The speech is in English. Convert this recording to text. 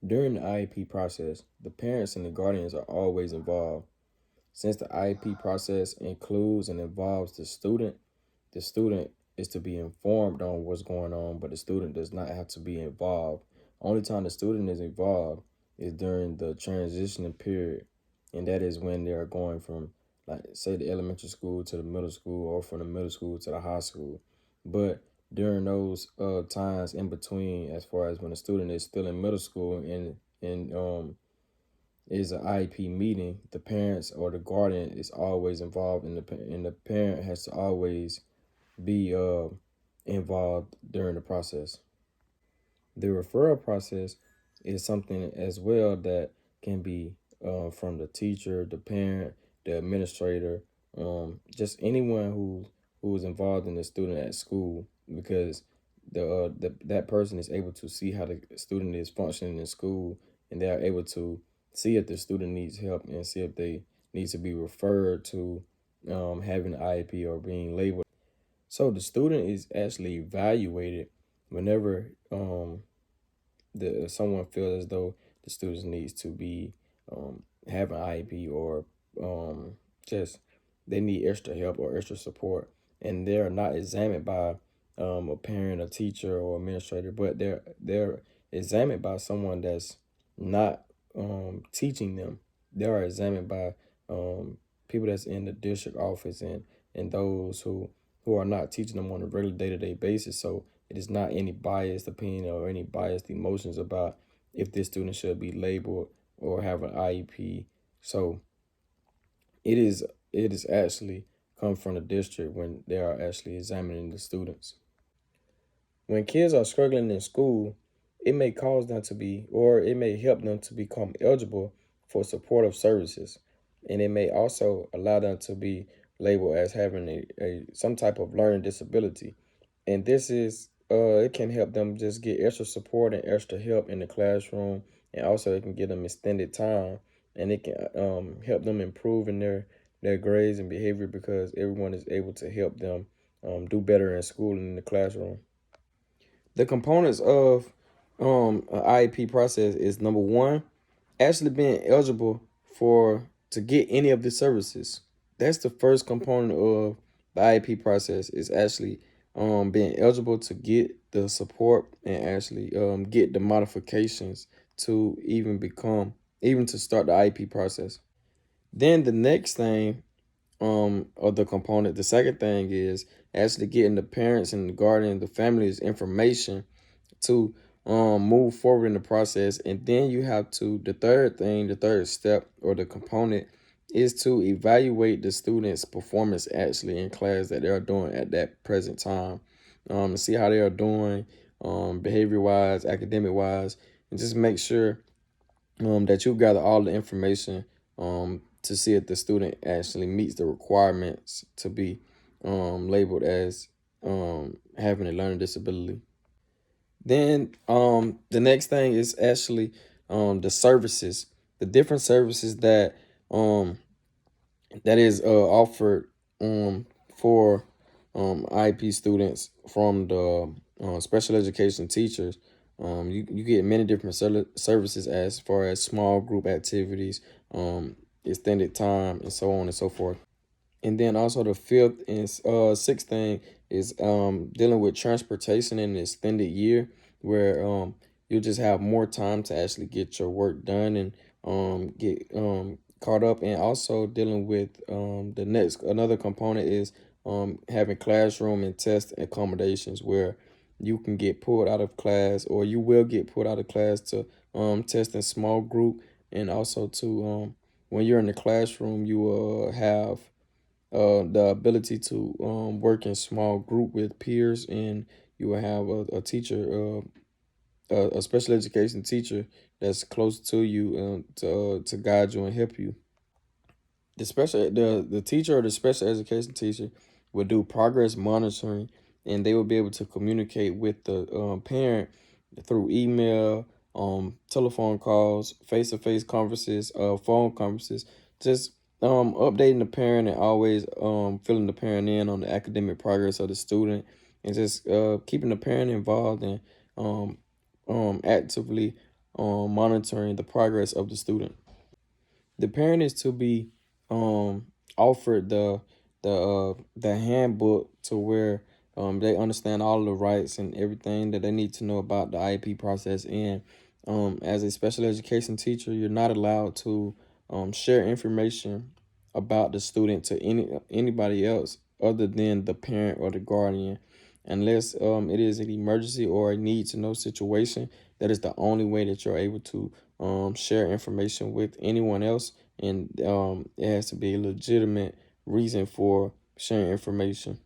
During the IEP process, the parents and the guardians are always involved. Since the IEP process includes and involves the student is to be informed on what's going on, but the student does not have to be involved. Only time the student is involved is during the transitioning period, and that is when they are going from, like, say, the elementary school to the middle school, or from the middle school to the high school. But during those times in between, as far as when the student is still in middle school and is an IEP meeting, the parents or the guardian is always involved, and the parent has to always be involved during the process. The referral process is something as well that can be from the teacher, the parent, the administrator, just anyone who is involved in the student at school, because that person is able to see how the student is functioning in school, and they are able to see if the student needs help and see if they need to be referred to having an IEP or being labeled. So the student is actually evaluated whenever the someone feels as though the student needs to be have an IEP, or just they need extra help or extra support, and they're not examined by a parent, a teacher, or administrator, but they're examined by someone that's not teaching them. They are examined by people that's in the district office, and those who are not teaching them on a regular day-to-day basis. So it is not any biased opinion or any biased emotions about if this student should be labeled or have an IEP. So it is actually come from the district when they are actually examining the students. When kids are struggling in school, it may cause them to be, or it may help them to become eligible for supportive services. And it may also allow them to be labeled as having a some type of learning disability. And this is, it can help them just get extra support and extra help in the classroom. And also it can give them extended time, and it can help them improve in their grades and behavior, because everyone is able to help them do better in school and in the classroom. The components of an IEP process is: number one, actually being eligible for to get any of the services. That's the first component of the IEP process, is actually being eligible to get the support and actually get the modifications to even to start the IEP process. Then the next thing of the component, the second thing, is actually getting the parents and the guardian, the family's information to move forward in the process. And then you have to, the third thing, the third step or the component, is to evaluate the student's performance actually in class that they're doing at that present time, to see how they are doing behavior wise, academic wise, and just make sure that you gather all the information to see if the student actually meets the requirements to be labeled as having a learning disability. Then the next thing is actually the services, the different services um that is offered for IEP students from the special education teachers. You get many different services as far as small group activities, extended time, and so on and so forth. And then also the fifth and sixth thing is dealing with transportation in an extended year, where you just have more time to actually get your work done and get caught up. And also dealing with the next another component is having classroom and test accommodations, where you can get pulled out of class, or you will get pulled out of class to test in small group. And also to when you're in the classroom, you will have the ability to work in small group with peers, and you will have a teacher, a special education teacher that's close to you to guide you and help you. The teacher or the special education teacher will do progress monitoring, and they will be able to communicate with the parent through email, telephone calls, face-to-face conferences, phone conferences, just updating the parent and always filling the parent in on the academic progress of the student, and just keeping the parent involved and actively monitoring the progress of the student. The parent is to be offered the handbook to where they understand all of the rights and everything that they need to know about the IEP process. And as a special education teacher, you're not allowed to share information about the student to anybody else other than the parent or the guardian, unless it is an emergency or a need to know situation. That is the only way that you're able to share information with anyone else, and it has to be a legitimate reason for sharing information.